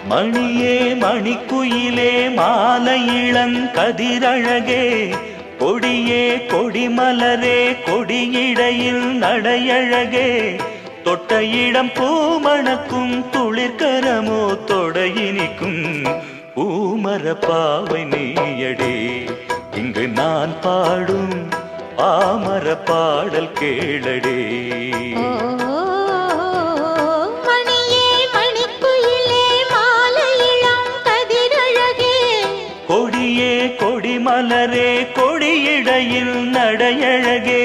மணியே மணிக்குயிலே மாலை இளங்கதிரழகே கொடியே கொடிமலரே கொடியிடையில் நடையழகே தொட்ட இடம் பூமணக்கும் துளிர்கரமோ தொடையினிக்கும் பூமர பாவை நீயடே இங்கு நான் பாடும் பாமர பாடல் கேளடே. கொடியே கொடிமலரே கொடியிடையில் நடையழகே